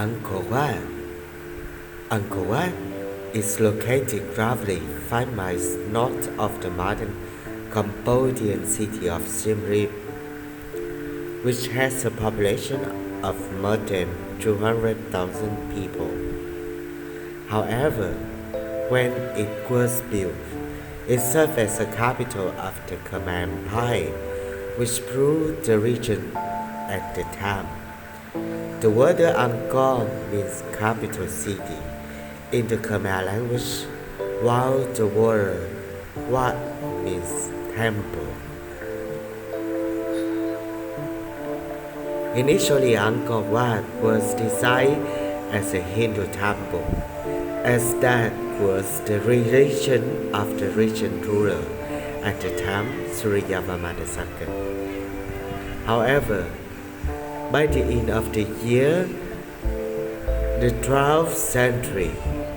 Angkor Wat. Angkor Wat is located roughly 5 miles north of the modern Cambodian city of Siem Reap, which has a population of more than 200,000 people. However, when it was built, it served as the capital of the Khmer Empire, which ruled the region at the time. The word Angkor means capital city in the Khmer language, while the word Wat means temple. Initially, Angkor Wat was designed as a Hindu temple, as that was the religion of the region ruler at the time, Suryavarman II. However, by the end of the year, the 12th century,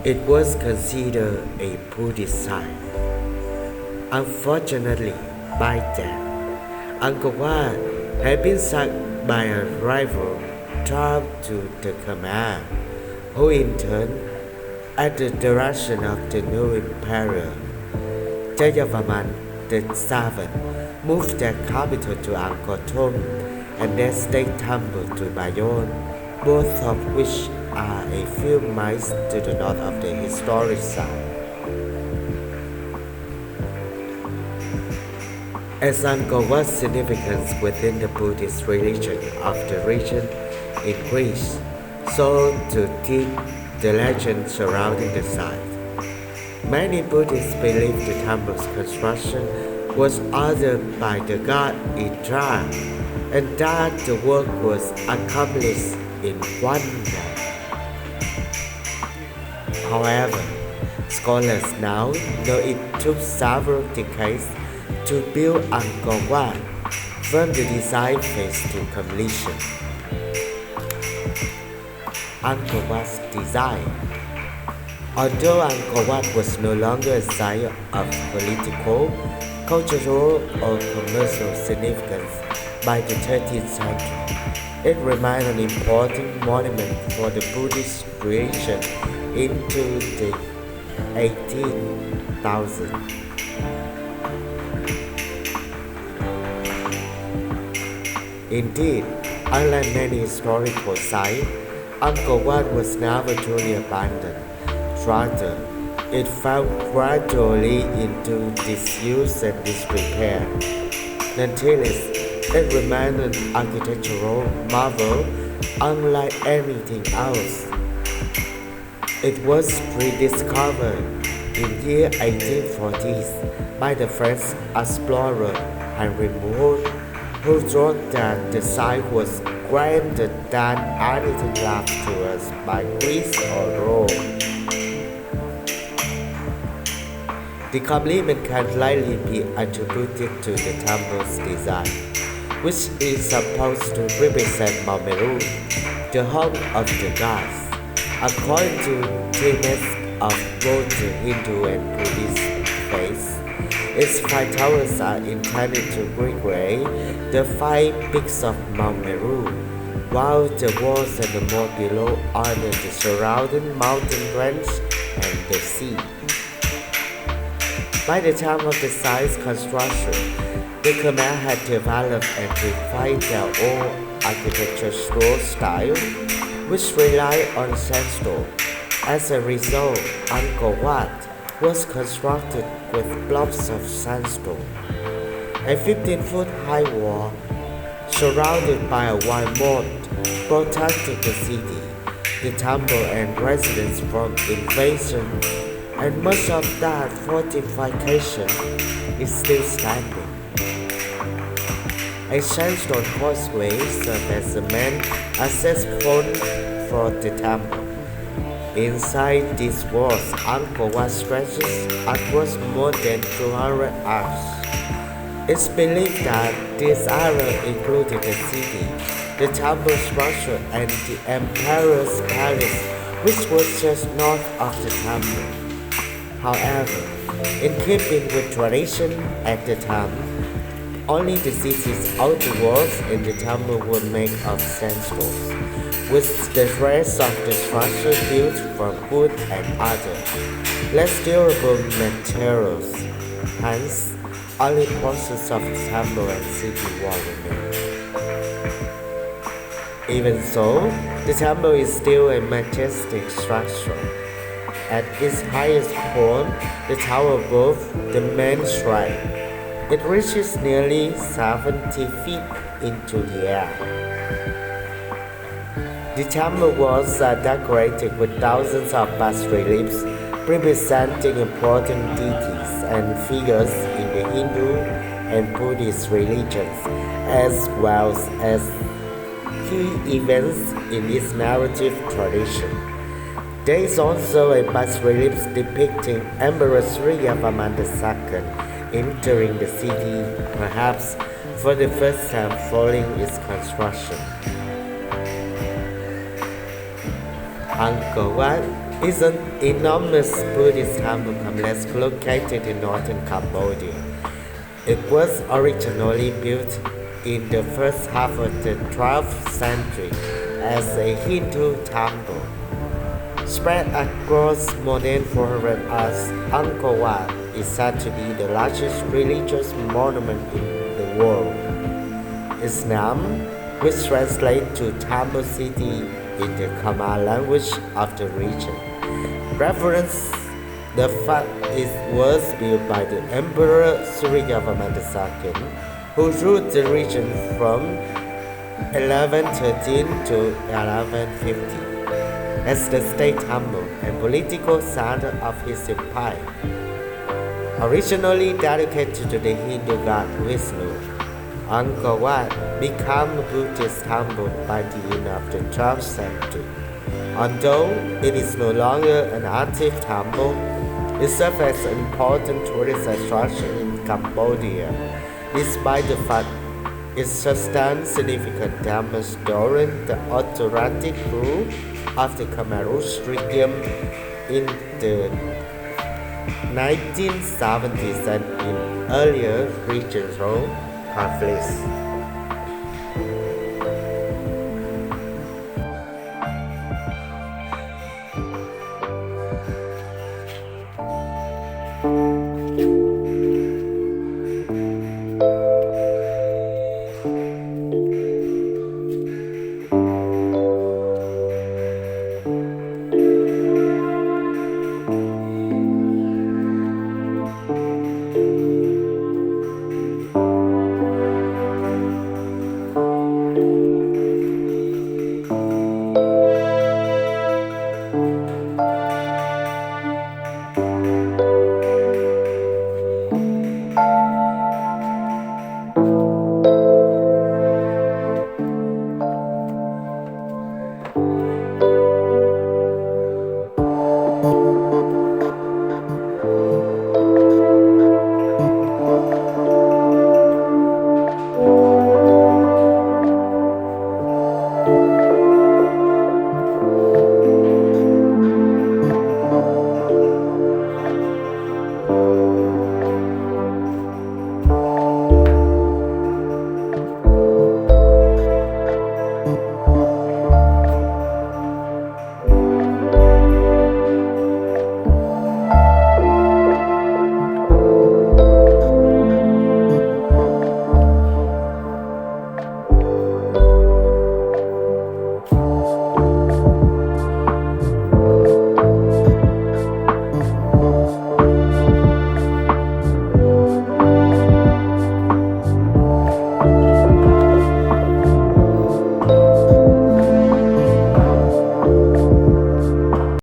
it was considered a Buddhist site. Unfortunately, by then, Angkor Wat had been sacked by a rival tribe to the Khmer, who in turn, at the direction of the new emperor, Jayavarman VII, moved their capital to Angkor Thom and their state temple to Bayonne, both of which are a few miles to the north of the historic site. As Angkor Wat's significance within the Buddhist religion of the region increased, so too did the legend surrounding the site. Many Buddhists believe the temple's construction was ordered by the god Indra, and that the work was accomplished in one night. However, scholars now know it took several decades to build Angkor Wat from the design phase to completion. Angkor Wat's design. Although Angkor Wat was no longer a site of political, cultural, or commercial significance by the 13th century, it remained an important monument for the Buddhist religion into the 18,000s. Indeed, unlike many historical sites, Angkor Wat was never truly abandoned. Rather, it fell gradually into disuse and disrepair. Nonetheless, it remained an architectural marvel unlike anything else. It was rediscovered in year 1840s by the French explorer Henry Moore, who wrote that the site was grander than anything left to us by Greece or Rome. The compliment can likely be attributed to the temple's design, which is supposed to represent Mount Meru, the home of the gods. According to tenets of both the Hindu and Buddhist faiths, its 5 towers are intended to recreate the 5 peaks of Mount Meru, while the walls and the moat below honor the surrounding mountain range and the sea. By the time of the site's construction, the Khmer had developed and refined their own architectural style, which relied on sandstone. As a result, Angkor Wat was constructed with blocks of sandstone. A 15-foot high wall, surrounded by a wide moat, protected the city, the temple and residents from invasion, and much of that fortification is still standing. A sandstone causeway served as the main access point for the temple. Inside these walls, Angkor Wat stretches across more than 200 acres. It's believed that this area included the city, the temple structure, and the emperor's palace, which was just north of the temple. However, in keeping with tradition at the time, Only the city's outer walls and the temple were made of sandstone, with the rest of the structure built from wood and other less durable materials. Hence, only portions of the temple and city wall remain. Even so, the temple is still a majestic structure. At its highest point, the tower above the main shrine, it reaches nearly 70 feet into the air. The temple walls are decorated with thousands of bas-reliefs representing important deities and figures in the Hindu and Buddhist religions, as well as key events in its narrative tradition. There is also a bas-relief depicting Emperor Yavarman II entering the city, perhaps for the first time following its construction. Angkor Wat is an enormous Buddhist temple complex located in northern Cambodia. It was originally built in the first half of the 12th century as a Hindu temple. Spread across more than 400 acres, Angkor Wat is said to be the largest religious monument in the world. Its name, which translates to Temple City in the Khmer language of the region, references the fact it was built by the Emperor Yavarman II, who ruled the region from 1113 to 1150 as the state temple and political center of his empire. Originally dedicated to the Hindu god Vishnu, Angkor Wat became a Buddhist temple by the end of the 12th century. Although it is no longer an active temple, it serves as an important tourist attraction in Cambodia, despite the fact it sustained significant damage during the autocratic rule of the Khmer regime in the 1970s and in earlier regional conflicts.